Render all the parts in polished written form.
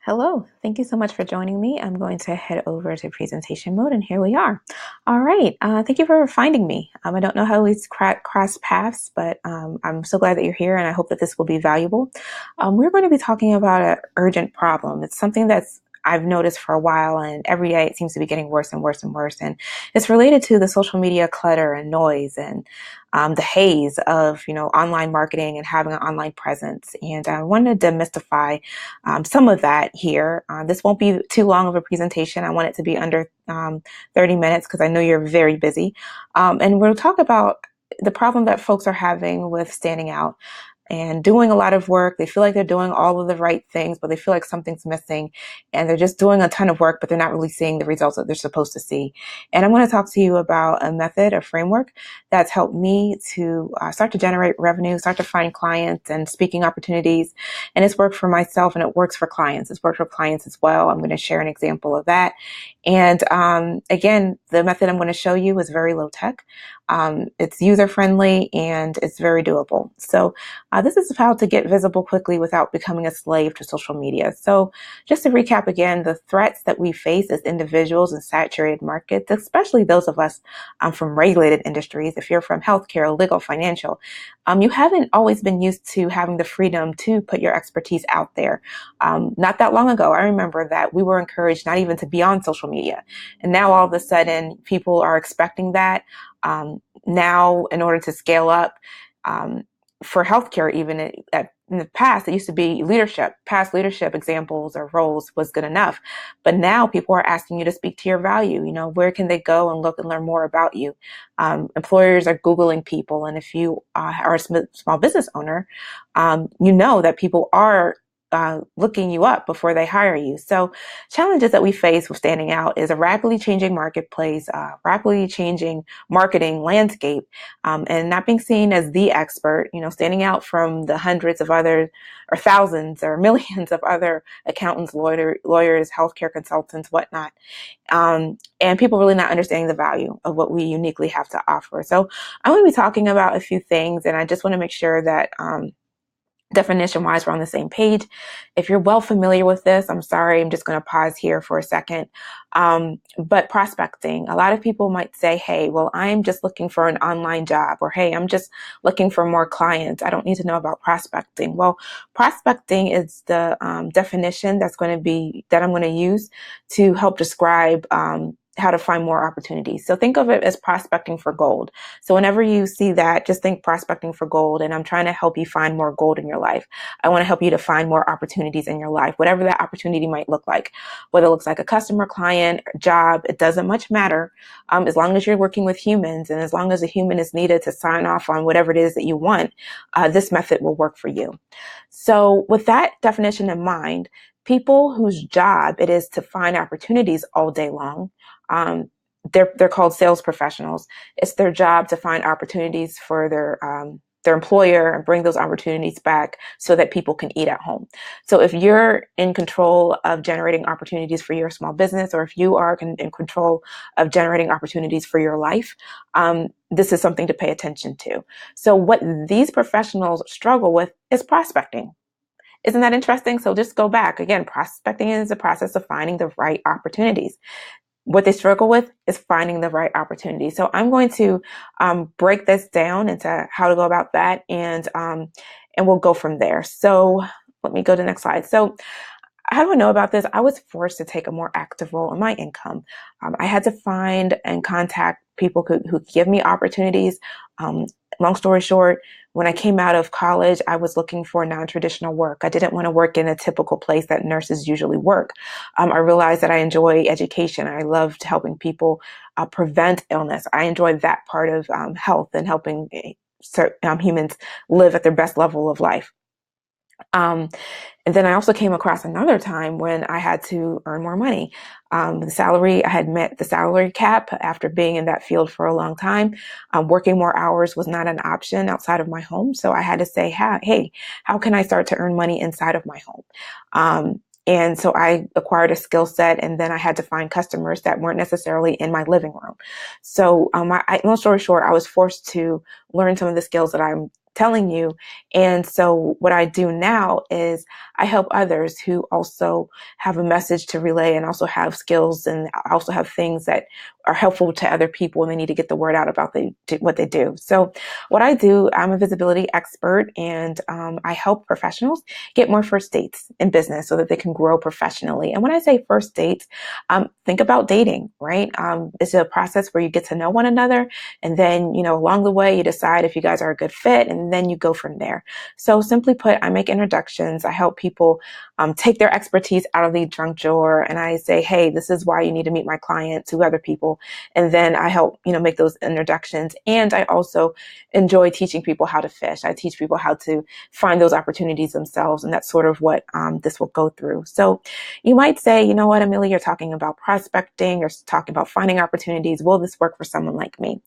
Hello, thank you so much for joining me. I'm going to head over to presentation mode, and here we are. All right, thank you for finding me. I don't know how we cross paths, but I'm so glad that you're here, and I hope that this will be valuable. We're going to be talking about an urgent problem. It's something that's I've noticed for a while, and every day it seems to be getting worse and worse and worse. And it's related to the social media clutter and noise and the haze of online marketing and having an online presence. And I wanted to demystify some of that here. This won't be too long of a presentation. I want it to be under 30 minutes because I know you're very busy. And we'll talk about the problem that folks are having with standing out and doing a lot of work. They feel like they're doing all of the right things, but they feel like something's missing, and they're just doing a ton of work, but they're not really seeing the results that they're supposed to see. And I want to talk to you about a method, a framework that's helped me to start to generate revenue, start to find clients and speaking opportunities. And it's worked for myself, and it works for clients. It's worked for clients as well. I'm going to share an example of that. And again, the method I'm going to show you is very low tech. It's user friendly and it's very doable. So this is how to get visible quickly without becoming a slave to social media. So just to recap again, the threats that we face as individuals in saturated markets, especially those of us from regulated industries, if you're from healthcare, legal, financial, you haven't always been used to having the freedom to put your expertise out there. Not that long ago, I remember that we were encouraged not even to be on social media. And now all of a sudden, people are expecting that. Now, in order to scale up, for healthcare, even in the past, it used to be leadership. Past leadership examples or roles was good enough. But now people are asking you to speak to your value. Where can they go and look and learn more about you? Employers are Googling people. And if you are a small business owner, you know that people are looking you up before they hire you. So challenges that we face with standing out is a rapidly changing marketplace, rapidly changing marketing landscape, and not being seen as the expert, standing out from the hundreds of other or thousands or millions of other accountants, lawyers, healthcare consultants, whatnot. And people really not understanding the value of what we uniquely have to offer. So I'm going to be talking about a few things, and I just want to make sure that definition wise, we're on the same page. If you're well familiar with this, I'm sorry, I'm just going to pause here for a second. But prospecting, a lot of people might say, hey, well, I'm just looking for an online job, or hey, I'm just looking for more clients. I don't need to know about prospecting. Well, prospecting is the definition that I'm going to use to help describe how to find more opportunities. So think of it as prospecting for gold. So whenever you see that, just think prospecting for gold. And I'm trying to help you find more gold in your life. I want to help you to find more opportunities in your life, whatever that opportunity might look like, whether it looks like a customer, client, job, it doesn't much matter. As long as you're working with humans and as long as a human is needed to sign off on whatever it is that you want, this method will work for you. So with that definition in mind, people whose job it is to find opportunities all day long, they're called sales professionals. It's their job to find opportunities for their employer and bring those opportunities back so that people can eat at home. So if you're in control of generating opportunities for your small business, or if you are in control of generating opportunities for your life, this is something to pay attention to. So what these professionals struggle with is prospecting. Isn't that interesting? So just go back. Again, prospecting is the process of finding the right opportunities. What they struggle with is finding the right opportunity. So I'm going to break this down into how to go about that, and we'll go from there. So let me go to the next slide. So how do I know about this? I was forced to take a more active role in my income. I had to find and contact people who give me opportunities. Long story short, when I came out of college, I was looking for non-traditional work. I didn't want to work in a typical place that nurses usually work. I realized that I enjoy education. I loved helping people prevent illness. I enjoyed that part of health and helping humans live at their best level of life. And then I also came across another time when I had to earn more money. I had met the salary cap after being in that field for a long time. Working more hours was not an option outside of my home. So I had to say, hey, how can I start to earn money inside of my home? And so I acquired a skill set, and then I had to find customers that weren't necessarily in my living room. So long story short, I was forced to learn some of the skills that I'm telling you. And so what I do now is I help others who also have a message to relay and also have skills and also have things that are helpful to other people and they need to get the word out about what they do. So what I do, I'm a visibility expert, and I help professionals get more first dates in business so that they can grow professionally. And when I say first dates, think about dating, right? It's a process where you get to know one another, and then, along the way, you decide if you guys are a good fit, and then you go from there. So simply put, I make introductions. I help people take their expertise out of the junk drawer, and I say, hey, this is why you need to meet my client to other people. And then I help, make those introductions. And I also enjoy teaching people how to fish. I teach people how to find those opportunities themselves. And that's sort of what this will go through. So you might say, you know what, Amelia, you're talking about prospecting, you're talking about finding opportunities. Will this work for someone like me?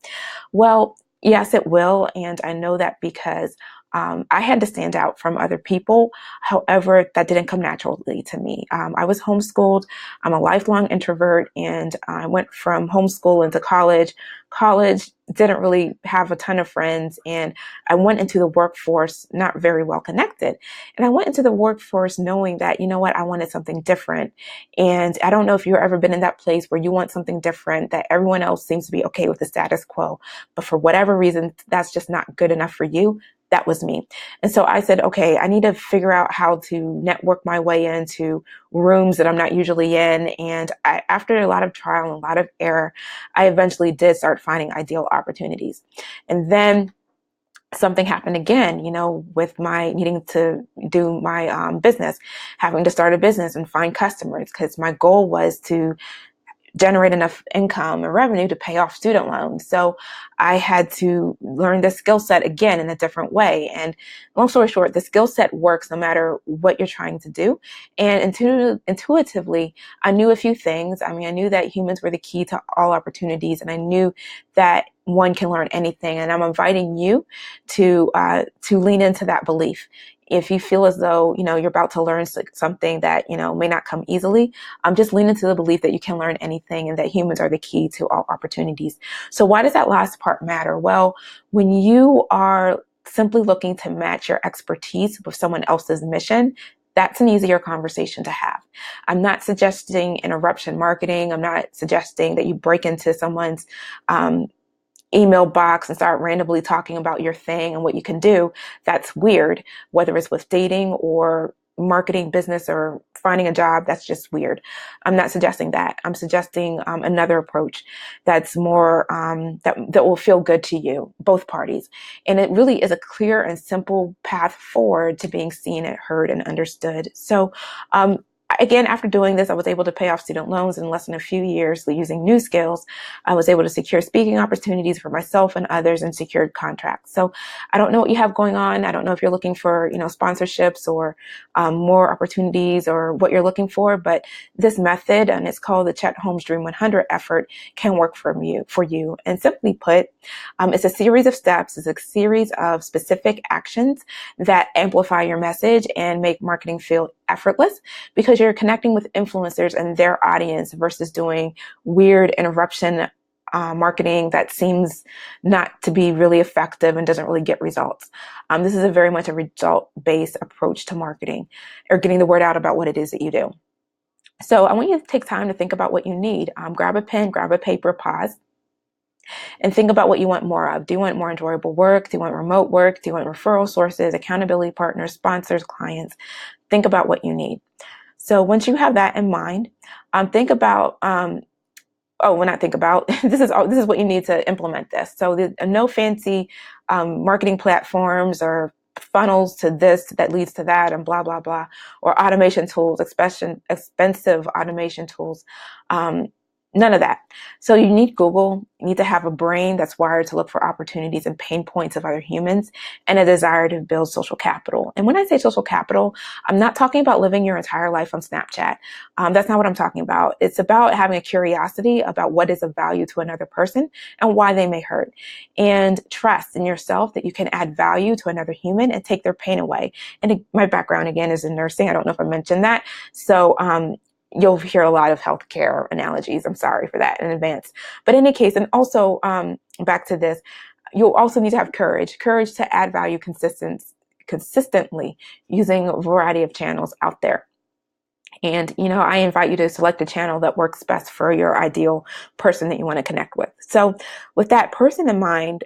Well, yes, it will. And I know that because I had to stand out from other people. However, that didn't come naturally to me. I was homeschooled. I'm a lifelong introvert, and I went from homeschool into college. College didn't really have a ton of friends, and I went into the workforce not very well connected. And I went into the workforce knowing that, you know what, I wanted something different. And I don't know if you've ever been in that place where you want something different, that everyone else seems to be okay with the status quo, but for whatever reason, that's just not good enough for you. That was me. And so I said, okay, I need to figure out how to network my way into rooms that I'm not usually in. And after a lot of trial and a lot of error, I eventually did start finding ideal opportunities. And then something happened again, with my needing to do my business, having to start a business and find customers, because my goal was to generate enough income and revenue to pay off student loans. So I had to learn the skill set again in a different way. And long story short, the skill set works no matter what you're trying to do. And intuitively, I knew a few things. I mean, I knew that humans were the key to all opportunities, and I knew that one can learn anything. And I'm inviting you to lean into that belief. If you feel as though, you're about to learn something that, may not come easily, just lean into the belief that you can learn anything and that humans are the key to all opportunities. So why does that last part matter? Well, when you are simply looking to match your expertise with someone else's mission, that's an easier conversation to have. I'm not suggesting interruption marketing. I'm not suggesting that you break into someone's email box and start randomly talking about your thing and what you can do. That's weird, whether it's with dating or marketing, business, or finding a job. That's just weird. I'm not suggesting that. I'm suggesting another approach that's more that will feel good to you, both parties. And it really is a clear and simple path forward to being seen and heard and understood. So again, after doing this, I was able to pay off student loans in less than a few years using new skills. I was able to secure speaking opportunities for myself and others and secured contracts. So I don't know what you have going on. I don't know if you're looking for, sponsorships or more opportunities or what you're looking for, but this method, and it's called the Chet Holmes Dream 100 effort, can work for you. And simply put, it's a series of steps. It's a series of specific actions that amplify your message and make marketing feel effortless, because you're connecting with influencers and their audience versus doing weird interruption marketing that seems not to be really effective and doesn't really get results. This is very much a result-based approach to marketing, or getting the word out about what it is that you do. So I want you to take time to think about what you need. Grab a pen, grab a paper, pause, and think about what you want more of. Do you want more enjoyable work? Do you want remote work? Do you want referral sources, accountability partners, sponsors, clients? Think about what you need. So once you have that in mind, think about, this is what you need to implement this. So no fancy marketing platforms or funnels to this that leads to that and blah, blah, blah, or automation tools, especially expensive automation tools. None of that. So you need Google. You need to have a brain that's wired to look for opportunities and pain points of other humans, and a desire to build social capital. And when I say social capital, I'm not talking about living your entire life on Snapchat. That's not what I'm talking about. It's about having a curiosity about what is of value to another person and why they may hurt, and trust in yourself that you can add value to another human and take their pain away. And my background, again, is in nursing. I don't know if I mentioned that. So, you'll hear a lot of healthcare analogies. I'm sorry for that in advance. But in any case, and also back to this, you'll also need to have courage to add value consistently using a variety of channels out there. And, I invite you to select a channel that works best for your ideal person that you want to connect with. So with that person in mind,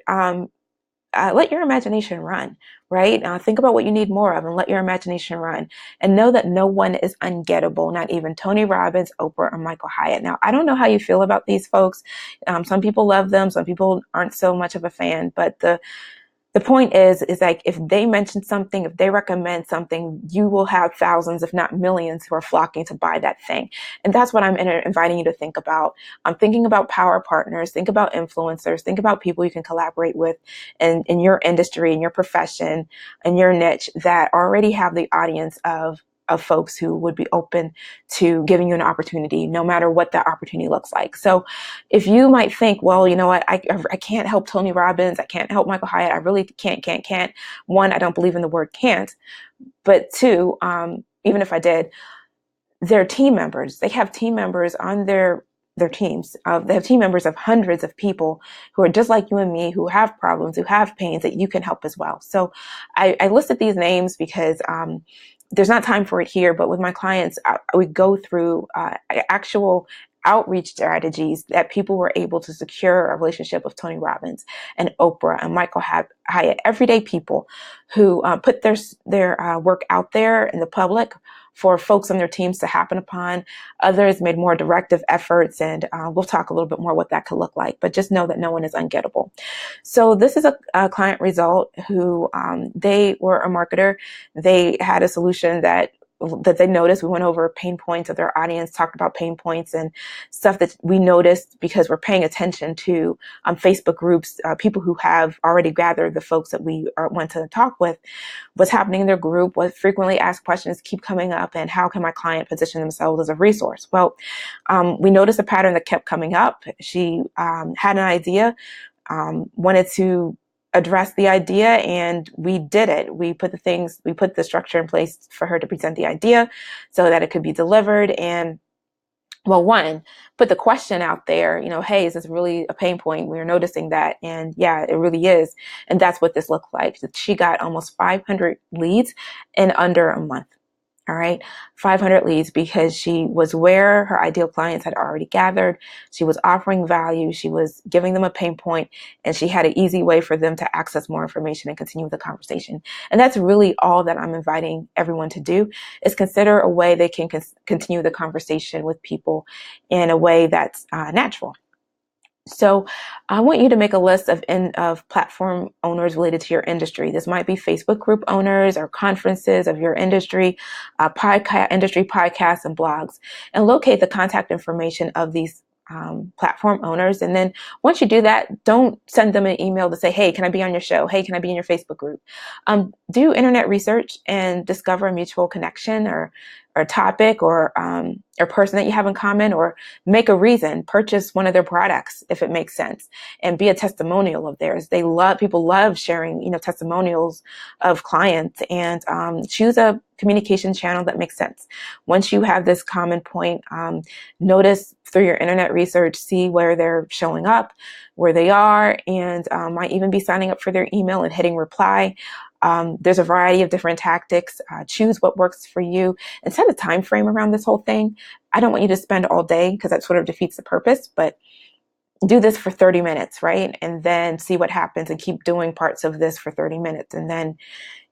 let your imagination run, right? Think about what you need more of and let your imagination run. And know that no one is ungettable, not even Tony Robbins, Oprah, or Michael Hyatt. Now, I don't know how you feel about these folks. Some people love them. Some people aren't so much of a fan. But the point is like, if they mention something, if they recommend something, you will have thousands, if not millions, who are flocking to buy that thing. And that's what I'm inviting you to think about. I'm thinking about power partners, think about influencers, think about people you can collaborate with in your industry, in your profession, in your niche that already have the audience of folks who would be open to giving you an opportunity, no matter what that opportunity looks like. So if you might think, well, you know what, I can't help Tony Robbins, I can't help Michael Hyatt, I really can't. One, I don't believe in the word can't. But two, even if I did, they're team members. They have team members on their teams. They have team members of hundreds of people who are just like you and me, who have problems, who have pains that you can help as well. So I listed these names because there's not time for it here, but with my clients, we go through actual outreach strategies that people were able to secure a relationship with Tony Robbins and Oprah and Michael Hyatt, everyday people who put their work out there in the public for folks on their teams to happen upon. Others made more directive efforts, and we'll talk a little bit more what that could look like, but just know that no one is ungettable. So this is a client result who they were a marketer. They had a solution that they noticed. We went over pain points of their audience, talked about pain points and stuff that we noticed because we're paying attention to Facebook groups, people who have already gathered the folks that we want to talk with, what's happening in their group, what frequently asked questions keep coming up, and how can my client position themselves as a resource? Well, we noticed a pattern that kept coming up. She had an idea, wanted to address the idea, and we did it. We put the structure in place for her to present the idea so that it could be delivered. And well, one, put the question out there, hey, is this really a pain point? We're noticing that. And yeah, it really is. And that's what this looked like. She got almost 500 leads in under a month. All right, 500 leads because she was where her ideal clients had already gathered. She was offering value. She was giving them a pain point, and she had an easy way for them to access more information and continue the conversation. And that's really all that I'm inviting everyone to do, is consider a way they can continue the conversation with people in a way that's natural. So I want you to make a list of platform owners related to your industry. This might be Facebook group owners or conferences of your industry, industry podcasts and blogs, and locate the contact information of these platform owners. And then once you do that, don't send them an email to say, hey, can I be on your show? Hey, can I be in your Facebook group? Do internet research and discover a mutual connection or topic or person that you have in common, or make a reason, purchase one of their products if it makes sense, and be a testimonial of theirs. People love sharing, testimonials of clients, and choose a communication channel that makes sense. Once you have this common point, notice through your internet research, see where they're showing up, where they are, and might even be signing up for their email and hitting reply. There's a variety of different tactics. Choose what works for you and set a time frame around this whole thing. I don't want you to spend all day because that sort of defeats the purpose, but do this for 30 minutes, right? And then see what happens and keep doing parts of this for 30 minutes and then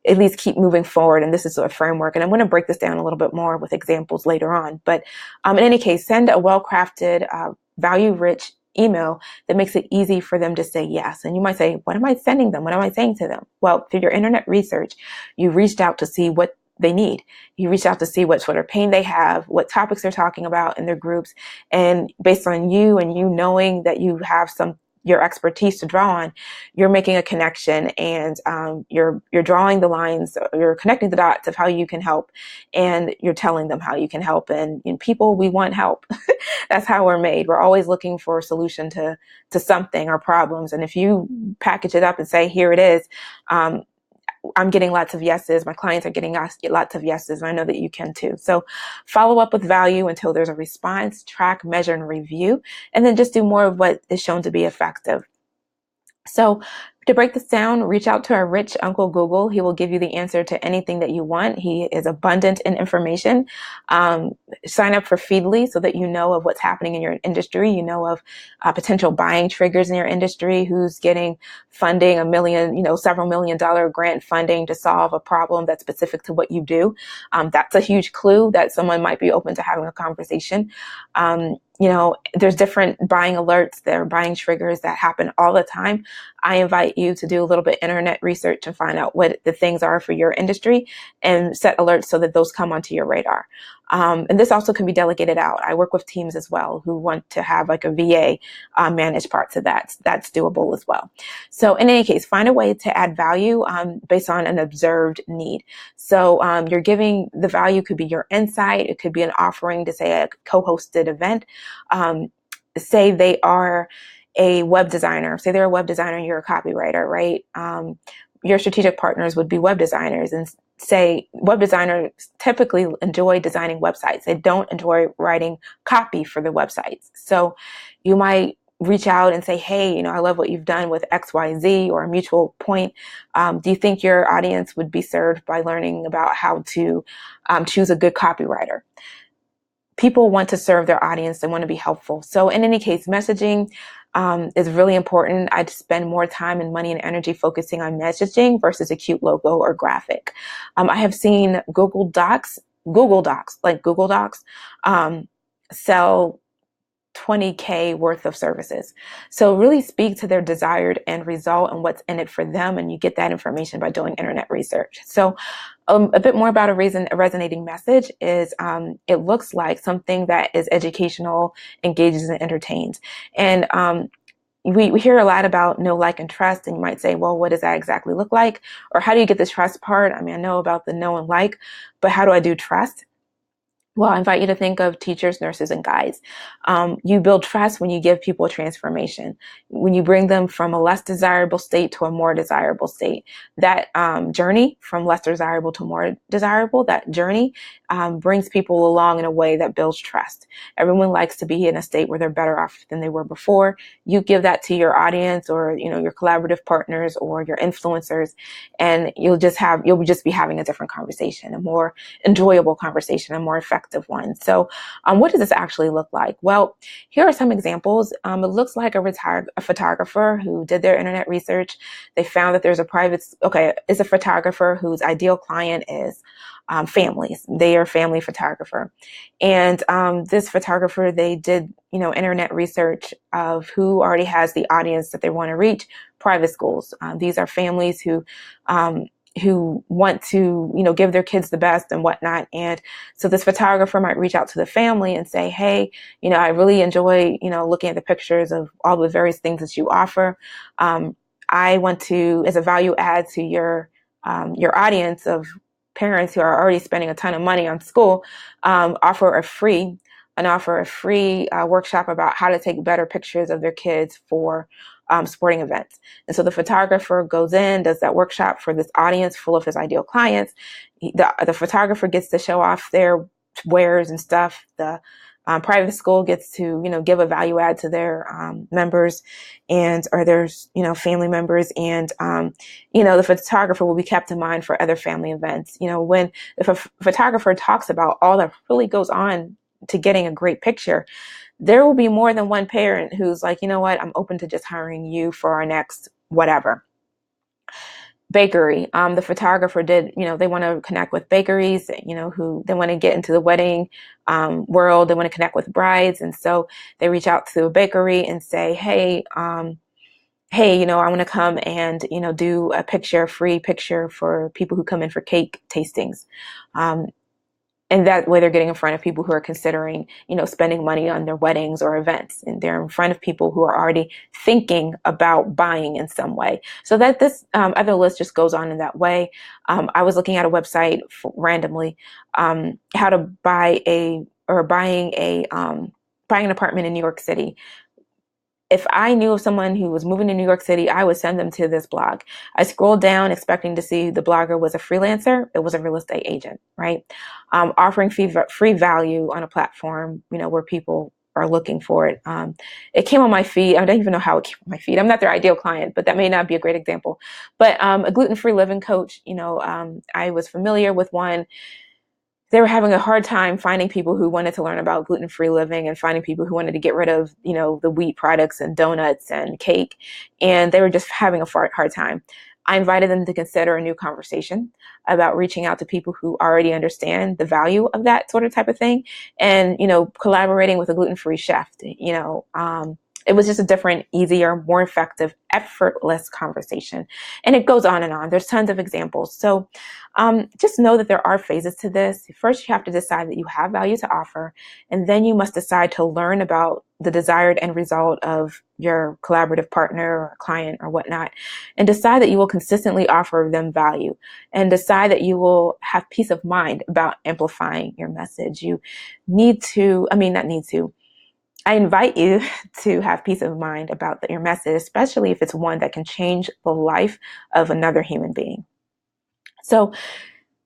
at least keep moving forward. And this is a framework. And I'm going to break this down a little bit more with examples later on. But in any case, send a well-crafted, value-rich email that makes it easy for them to say yes. And you might say, what am I sending them? What am I saying to them? Well, through your internet research, you reached out to see what they need. You reach out to see what sort of pain they have, what topics they're talking about in their groups. And based on you and you knowing that you have your expertise to draw on, you're making a connection, and you're drawing the lines, you're connecting the dots of how you can help, and you're telling them how you can help. And people, we want help. That's how we're made. We're always looking for a solution to something or problems. And if you package it up and say, here it is, I'm getting lots of yeses. My clients are getting lots of yeses. And I know that you can too. So follow up with value until there's a response, track, measure, and review, and then just do more of what is shown to be effective. So To break this down, reach out to our rich Uncle Google. He will give you the answer to anything that you want. He is abundant in information. Um, Sign up for Feedly so that you know of what's happening in your industry. You know of potential buying triggers in your industry, who's getting funding, a million, several $1 million grant funding to solve a problem that's specific to what you do. That's a huge clue that someone might be open to having a conversation. There's different buying alerts, there are buying triggers that happen all the time. I invite you to do a little bit of internet research and find out what the things are for your industry and set alerts so that those come onto your radar. And this also can be delegated out. I work with teams as well who want to have like a VA manage parts of that. That's doable as well. So in any case, find a way to add value based on an observed need. So you're giving the value, could be your insight. It could be an offering to, say, a co-hosted event. Say they are a web designer. Say they're a web designer and you're a copywriter, right? Your strategic partners would be web designers, and say web designers typically enjoy designing websites. They don't enjoy writing copy for the websites. So you might reach out and say, hey, I love what you've done with XYZ or a mutual point. Do you think your audience would be served by learning about how to choose a good copywriter? People want to serve their audience. They want to be helpful. So in any case, messaging is really important. I'd spend more time and money and energy focusing on messaging versus a cute logo or graphic. I have seen Google Docs, like Google Docs, sell 20K worth of services. So really speak to their desired end result and what's in it for them. And you get that information by doing internet research. So a bit more about a resonating message is it looks like something that is educational, engages, and entertains. And we hear a lot about know, like, and trust. And you might say, well, what does that exactly look like? Or how do you get the trust part? I mean, I know about the know and like, but how do I do trust? Well, I invite you to think of teachers, nurses, and guides. You build trust when you give people a transformation, when you bring them from a less desirable state to a more desirable state. That journey from less desirable to more desirable, that journey brings people along in a way that builds trust. Everyone likes to be in a state where they're better off than they were before. You give that to your audience, or your collaborative partners or your influencers, and you'll just be having a different conversation, a more enjoyable conversation, a more effective one. So what does this actually look like? Well, here are some examples. It looks like a photographer who did their internet research. They found that there's is a photographer whose ideal client is families. They are family photographer. And this photographer, they did, internet research of who already has the audience that they want to reach. Private schools. These are families who want to, give their kids the best and whatnot. And so this photographer might reach out to the family and say, hey, I really enjoy, looking at the pictures of all the various things that you offer. I want to, as a value add to your audience of parents who are already spending a ton of money on school, offer a free workshop about how to take better pictures of their kids for sporting events. And so the photographer goes in, does that workshop for this audience full of his ideal clients. The photographer gets to show off their wares and stuff. The private school gets to, give a value add to their members or their, family members. And, the photographer will be kept in mind for other family events. If a photographer talks about all that really goes on to getting a great picture, there will be more than one parent who's like, you know what, I'm open to just hiring you for our next whatever. Bakery. The photographer did, they want to connect with bakeries, who they want to get into the wedding world. They want to connect with brides. And so they reach out to a bakery and say, hey, I want to come and, do a free picture for people who come in for cake tastings. And that way they're getting in front of people who are considering, spending money on their weddings or events. And they're in front of people who are already thinking about buying in some way. So that this other list just goes on in that way. I was looking at a website randomly, how to buying an apartment in New York City. If I knew of someone who was moving to New York City, I would send them to this blog. I scrolled down expecting to see the blogger was a freelancer. It was a real estate agent, right? Offering free value on a platform, where people are looking for it. It came on my feed. I don't even know how it came on my feed. I'm not their ideal client, but that may not be a great example. But a gluten-free living coach, I was familiar with one. They were having a hard time finding people who wanted to learn about gluten-free living and finding people who wanted to get rid of, the wheat products and donuts and cake. And they were just having a hard time. I invited them to consider a new conversation about reaching out to people who already understand the value of that sort of type of thing and, collaborating with a gluten-free chef. It was just a different, easier, more effective, effortless conversation. And it goes on and on. There's tons of examples. So just know that there are phases to this. First, you have to decide that you have value to offer, and then you must decide to learn about the desired end result of your collaborative partner or client or whatnot, and decide that you will consistently offer them value, and decide that you will have peace of mind about amplifying your message. You need to, not need to, I invite you to have peace of mind about your message, especially if it's one that can change the life of another human being. So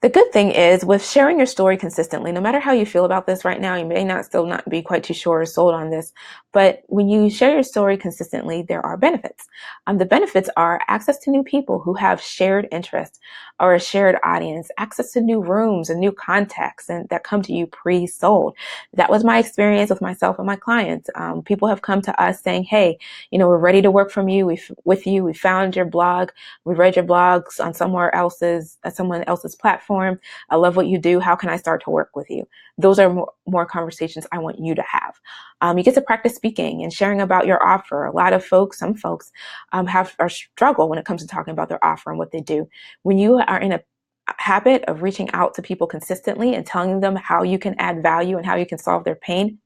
the good thing is with sharing your story consistently, no matter how you feel about this right now, you may still not be quite too sure or sold on this, but when you share your story consistently, there are benefits. The benefits are access to new people who have shared interests or a shared audience, access to new rooms and new contacts and that come to you pre-sold. That was my experience with myself and my clients. People have come to us saying, hey, we're ready to work with you. We found your blog. We read your blogs on someone else's platform. I love what you do. How can I start to work with you? Those are more conversations I want you to have. You get to practice speaking and sharing about your offer. A lot of folks, some folks, struggle when it comes to talking about their offer and what they do. When you are in a habit of reaching out to people consistently and telling them how you can add value and how you can solve their pain,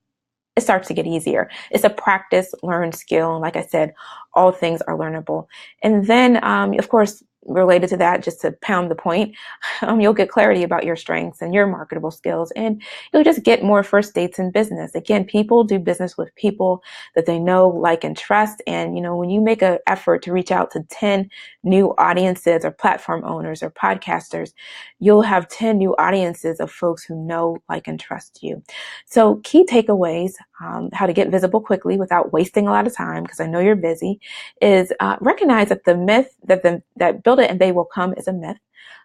it starts to get easier. It's a practice, learned skill. And like I said, all things are learnable. And then, of course, related to that, just to pound the point, you'll get clarity about your strengths and your marketable skills, and you'll just get more first dates in business. Again, people do business with people that they know, like, and trust. And, when you make an effort to reach out to 10 new audiences or platform owners or podcasters, you'll have 10 new audiences of folks who know, like, and trust you. So key takeaways, how to get visible quickly without wasting a lot of time, because I know you're busy, is recognize that the myth that build it and they will come is a myth.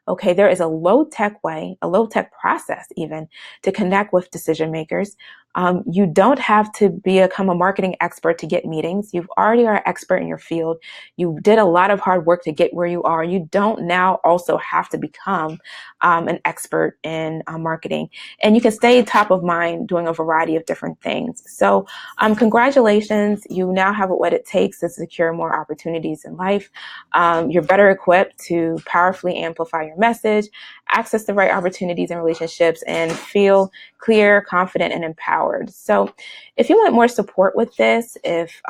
Okay, there is a low-tech way, a low-tech process even, to connect with decision makers. You don't have to become a marketing expert to get meetings. You already are an expert in your field. You did a lot of hard work to get where you are. You don't now also have to become an expert in marketing. And you can stay top of mind doing a variety of different things. So congratulations. You now have what it takes to secure more opportunities in life. You're better equipped to powerfully amplify your message, access the right opportunities and relationships, and feel clear, confident, and empowered. So if you want more support with this, if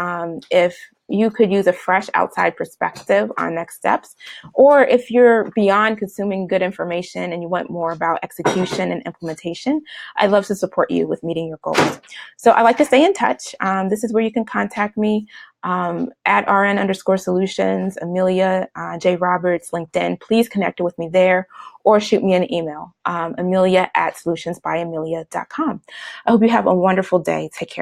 you could use a fresh outside perspective on next steps, or if you're beyond consuming good information and you want more about execution and implementation, I'd love to support you with meeting your goals. So I like to stay in touch. This is where you can contact me at RN_solutions, Amelia J. Roberts, LinkedIn. Please connect with me there or shoot me an email, Amelia@solutionsbyamelia.com. I hope you have a wonderful day. Take care.